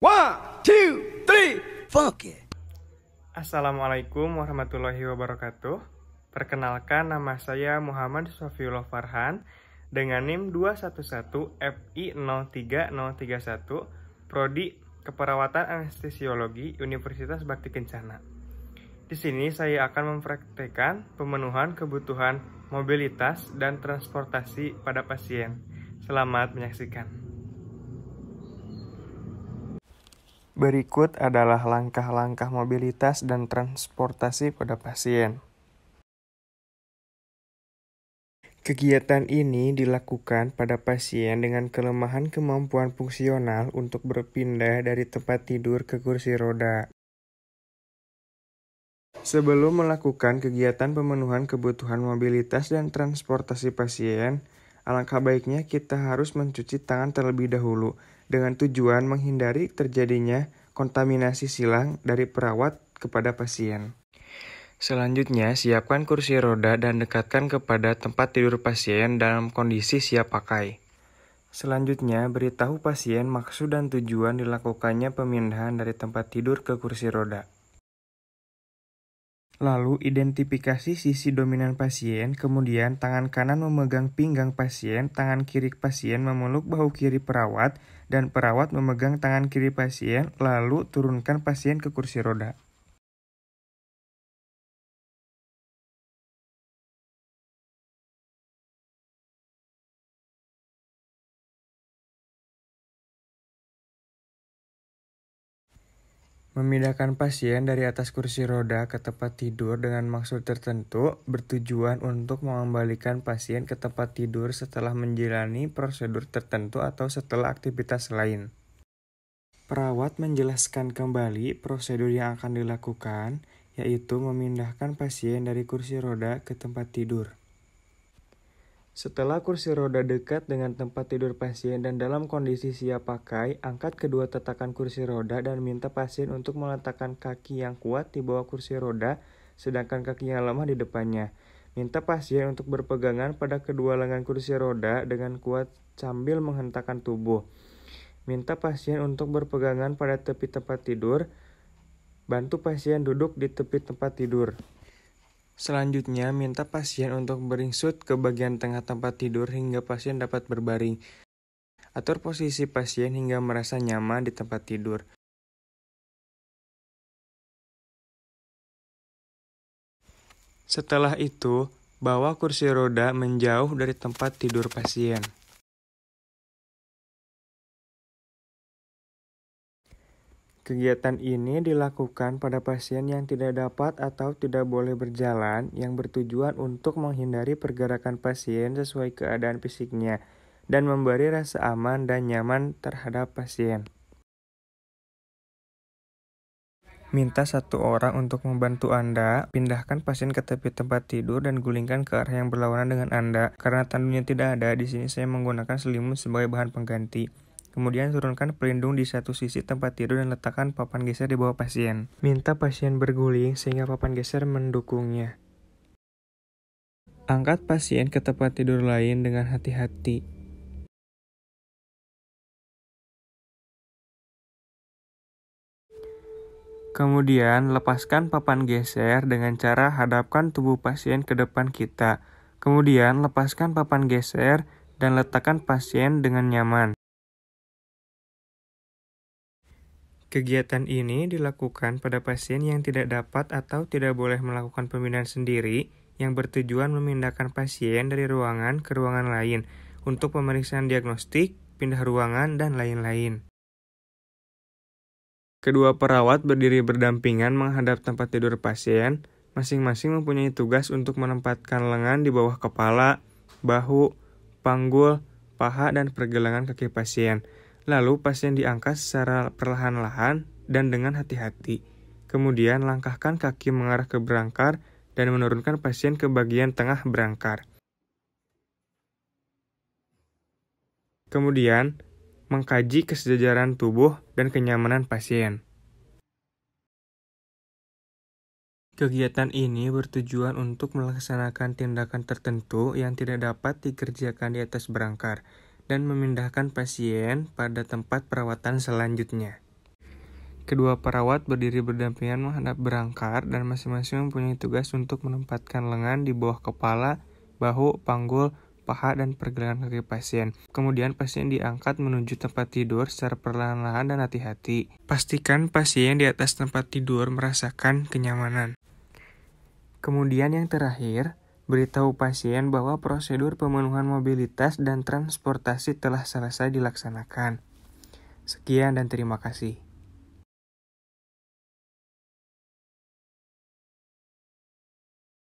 One, two, three, fuck it. Assalamualaikum warahmatullahi wabarakatuh. Perkenalkan, nama saya Muhammad Sofiullah Farhan dengan NIM 211FI03031, Prodi Keperawatan Anestesiologi Universitas Bakti Kencana. Di sini saya akan mempraktekkan pemenuhan kebutuhan mobilitas dan transportasi pada pasien. Selamat menyaksikan. Berikut adalah langkah-langkah mobilitas dan transportasi pada pasien. Kegiatan ini dilakukan pada pasien dengan kelemahan kemampuan fungsional untuk berpindah dari tempat tidur ke kursi roda. Sebelum melakukan kegiatan pemenuhan kebutuhan mobilitas dan transportasi pasien, alangkah baiknya kita harus mencuci tangan terlebih dahulu dengan tujuan menghindari terjadinya kontaminasi silang dari perawat kepada pasien. Selanjutnya, siapkan kursi roda dan dekatkan kepada tempat tidur pasien dalam kondisi siap pakai. Selanjutnya, beritahu pasien maksud dan tujuan dilakukannya pemindahan dari tempat tidur ke kursi roda. Lalu, identifikasi sisi dominan pasien, kemudian tangan kanan memegang pinggang pasien, tangan kiri pasien memeluk bahu kiri perawat, dan perawat memegang tangan kiri pasien, lalu turunkan pasien ke kursi roda. Memindahkan pasien dari atas kursi roda ke tempat tidur dengan maksud tertentu bertujuan untuk mengembalikan pasien ke tempat tidur setelah menjalani prosedur tertentu atau setelah aktivitas lain. Perawat menjelaskan kembali prosedur yang akan dilakukan, yaitu memindahkan pasien dari kursi roda ke tempat tidur. Setelah kursi roda dekat dengan tempat tidur pasien dan dalam kondisi siap pakai, angkat kedua tatakan kursi roda dan minta pasien untuk meletakkan kaki yang kuat di bawah kursi roda, sedangkan kaki yang lemah di depannya. Minta pasien untuk berpegangan pada kedua lengan kursi roda dengan kuat sambil menghentakkan tubuh. Minta pasien untuk berpegangan pada tepi tempat tidur. Bantu pasien duduk di tepi tempat tidur. Selanjutnya, minta pasien untuk beringsut ke bagian tengah tempat tidur hingga pasien dapat berbaring. Atur posisi pasien hingga merasa nyaman di tempat tidur. Setelah itu, bawa kursi roda menjauh dari tempat tidur pasien. Kegiatan ini dilakukan pada pasien yang tidak dapat atau tidak boleh berjalan, yang bertujuan untuk menghindari pergerakan pasien sesuai keadaan fisiknya dan memberi rasa aman dan nyaman terhadap pasien. Minta satu orang untuk membantu Anda, pindahkan pasien ke tepi tempat tidur dan gulingkan ke arah yang berlawanan dengan Anda. Karena tandunya tidak ada, di sini saya menggunakan selimut sebagai bahan pengganti. Kemudian turunkan pelindung di satu sisi tempat tidur dan letakkan papan geser di bawah pasien. Minta pasien berguling sehingga papan geser mendukungnya. Angkat pasien ke tempat tidur lain dengan hati-hati. Kemudian lepaskan papan geser dengan cara hadapkan tubuh pasien ke depan kita. Kemudian lepaskan papan geser dan letakkan pasien dengan nyaman. Kegiatan ini dilakukan pada pasien yang tidak dapat atau tidak boleh melakukan pemindahan sendiri, yang bertujuan memindahkan pasien dari ruangan ke ruangan lain untuk pemeriksaan diagnostik, pindah ruangan, dan lain-lain. Kedua perawat berdiri berdampingan menghadap tempat tidur pasien, masing-masing mempunyai tugas untuk menempatkan lengan di bawah kepala, bahu, panggul, paha, dan pergelangan kaki pasien. Lalu pasien diangkat secara perlahan-lahan dan dengan hati-hati. Kemudian langkahkan kaki mengarah ke berangkar dan menurunkan pasien ke bagian tengah berangkar. Kemudian mengkaji kesejajaran tubuh dan kenyamanan pasien. Kegiatan ini bertujuan untuk melaksanakan tindakan tertentu yang tidak dapat dikerjakan di atas berangkar dan memindahkan pasien pada tempat perawatan selanjutnya. Kedua perawat berdiri berdampingan menghadap berangkar dan masing-masing mempunyai tugas untuk menempatkan lengan di bawah kepala, bahu, panggul, paha, dan pergelangan kaki pasien. Kemudian pasien diangkat menuju tempat tidur secara perlahan-lahan dan hati-hati. Pastikan pasien di atas tempat tidur merasakan kenyamanan. Kemudian yang terakhir, beritahu pasien bahwa prosedur pemenuhan mobilitas dan transportasi telah selesai dilaksanakan. Sekian dan terima kasih.